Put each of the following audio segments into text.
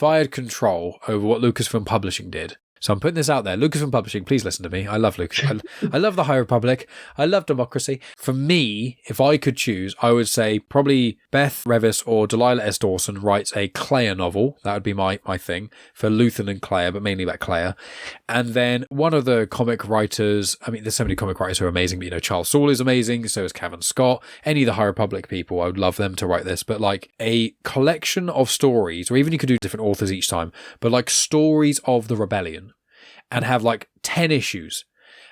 if I had control over what Lucasfilm Publishing did, so I'm putting this out there. Lucasfilm Publishing, please listen to me. I love Lucas. I love the High Republic. I love democracy. For me, if I could choose, I would say probably Beth Revis or Delilah S. Dawson writes a Kleya novel. That would be my thing for Luthen and Kleya, but mainly about Kleya. And then one of the comic writers, I mean, there's so many comic writers who are amazing, but Charles Soule is amazing. So is Cavan Scott. Any of the High Republic people, I would love them to write this. But like a collection of stories, or even you could do different authors each time, but like stories of the rebellion. And have like 10 issues.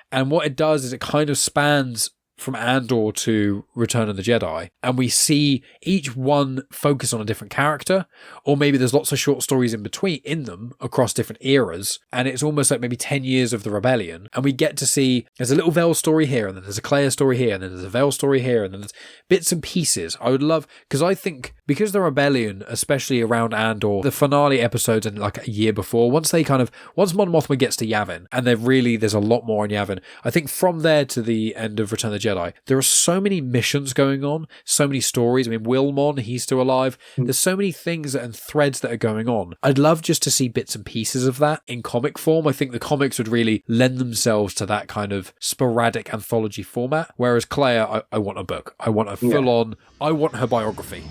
And what it does is it kind of spans from Andor to Return of the Jedi. And we see each one focus on a different character. Or maybe there's lots of short stories in between in them across different eras. And it's almost like maybe 10 years of the rebellion. And we get to see there's a little Vel story here. And then there's a Kleya story here. And then there's a Vel story here. And then there's bits and pieces. I would love, because I think because the rebellion, especially around Andor, the finale episodes and like a year before, once Mon Mothma gets to Yavin, and there's a lot more in Yavin, I think from there to the end of Return of the Jedi, there are so many missions going on, so many stories. I mean, Wilmon, he's still alive. There's so many things and threads that are going on. I'd love just to see bits and pieces of that in comic form. I think the comics would really lend themselves to that kind of sporadic anthology format, whereas Kleya, I want a book. I want a full-on, I want her biography,